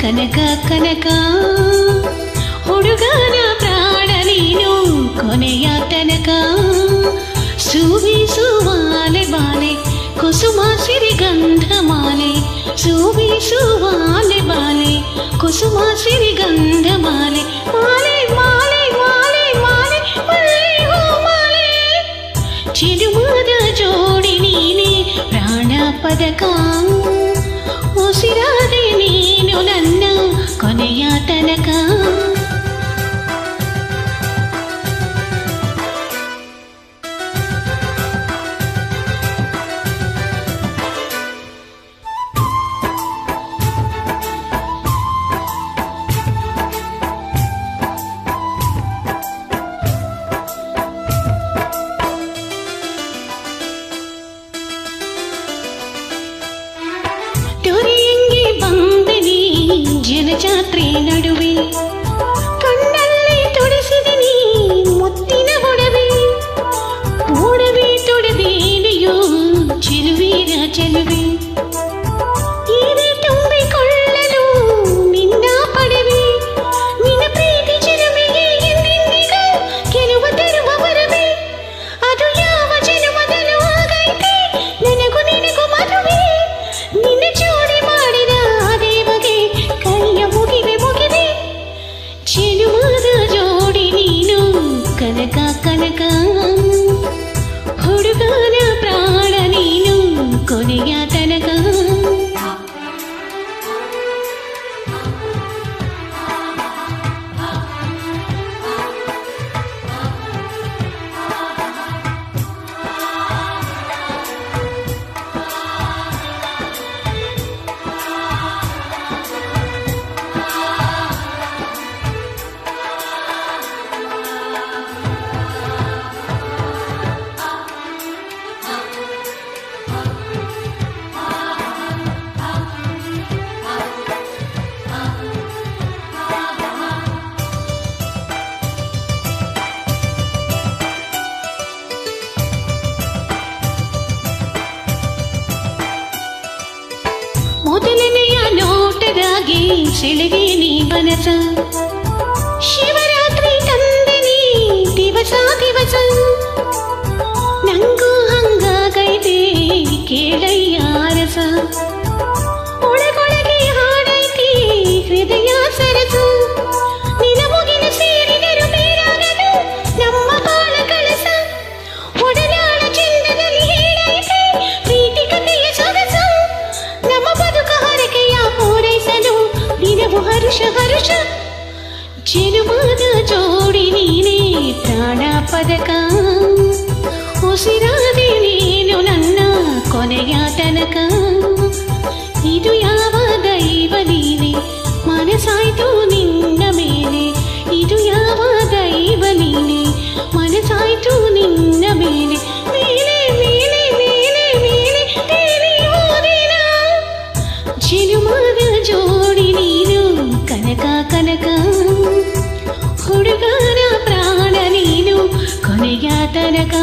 ಕನಕ ಕನಕ ಹುಡುಗನ ಪ್ರಾಣ ನೀನು ಕೊನೆಯ ತನಕ ಸೂವಿಸುವಾಲೆ ಬಾಲೆ ಕುಸುಮ ಸಿರಿಗಂಧ ಮಾಲೆ ಸೂವಿಸುವಾಲೆ ಬಾಲೆ ಕುಸುಮ ಸಿರಿಗಂಧ ಮಾಲೆ ಮಾಲೆ ಮಾಲೆ ಮಾಲೆ ಮಾಲೆ ಮಲ್ಲಿಗೂ ಮಾಲೆ ಚಿರುಮದ ಜೋಡಿ ನೀನೆ ಪ್ರಾಣ ಪದಕ ಉಸಿರಾದೆ ನೀನು ನನ್ನ ಕೊನೆಯ ತನಕ ತೊರೆಯಂಗೆ ಬಂದೆನಿ ಜನಜಾತ್ರೆ ನಡುವೆ ಕಣ್ಣಲ್ಲಿ ತೊಡಿಸಿದನಿ ಮುತ್ತಿನ ಒಡವೆ ಒಡವೆ ತೊಡಬೇನೆಯೋ ಚೆಲುವೀರ ಚೆಲುವೆ ಹೀರೆ ತುಂಬಿಕೊಳ್ಳಲು ನಿನ್ನ ಪಡವೆ ನಿನ್ನ ಪ್ರೀತಿ ಚೆಲುವೆಗೆ ಎಂದೆಂದಿಗೂ ಗೆಲುವ ತರುವ ಬರವೆ ಅದು ಯಾವ ಜನ್ಮದಲ್ಲೂ ಆಗೈತೆ ನನಗೂ ನಿನಗೂ ಮದುವೆ ನಿನ್ನ ಜೋಡಿ ಮಾಡಿದ ದೇವಗೆ ಕೈಯ ಮುಗಿವೆ ಮುಗಿವೆ ಚೆಲುವಾದ ಜೋಡಿ ನೀನು ಕನಕ ಕನಕ ಹುಡುಗನ ಪ್ರಾಣ ನೀನು ಕೊನೆಯ ತನಕ ಮೊದಲನೆಯ ನೋಟದಾಗಿ ಸೆಳೆವೆ ನೀ ಬನಸ ಶಿವರಾತ್ರಿ ತಂದೆನಿ ದಿವಸ ದಿವಸ ನಂಗೂ ಹಂಗಾಗೈತೆ ಕೇಳಯ್ಯ ರಸ ಒಳಗೊಳಗೆ ಹಾಡೈತಿ ಹೃದಯ ಸರಸ ನಿನ ಮುಗಿನ ಸೇರಿದರು ಬೇರಾಗದು ನಮ್ಮ ಬಾಳ ಕಳಸ ಒಡನಾಳ ಚಂದದಲ್ಲಿ ಹೇಳೈತೆ ಪ್ರೀತಿ ಕಥೆಯ ಸೊಗಸ ನಮ್ಮ ಬದುಕ ಹರಕೆಯ ಪೂರೈಸಲು ದಿನವು ಹರುಷ ಹರುಷ ಚೆಲುವಾದ ಜೋಡಿ ನೀನೇ ಪ್ರಾಣ ಪದಕ ಉಸಿರಾದೆ ನೀನು ನನ್ನ ಕೊನೆಯ ತನಕ ಇದು ಯಾವ ದೈವ ಲೀಲೆ ಮನಸಾಯ್ತು ನಿನ್ನ ಮೇಲೆ ಇದು ಯಾವ ದೈವ ಲೀಲೆ ಮನಸಾಯ್ತು ನಿನ್ನ ಮೇಲೆ ಮೇಲೆ ಮೇಲೆ ಮೇಲೆ ಮೇಲೆ ಮೇಲೆ ಹೋದಿನ ಚಿರುಮದ ಜೋಡಿ ನೀನು ಕನಕ ಕನಕ ಹುಡುಗನ ಪ್ರಾಣ ನೀನು ಕೊನೆಯ ತನಕ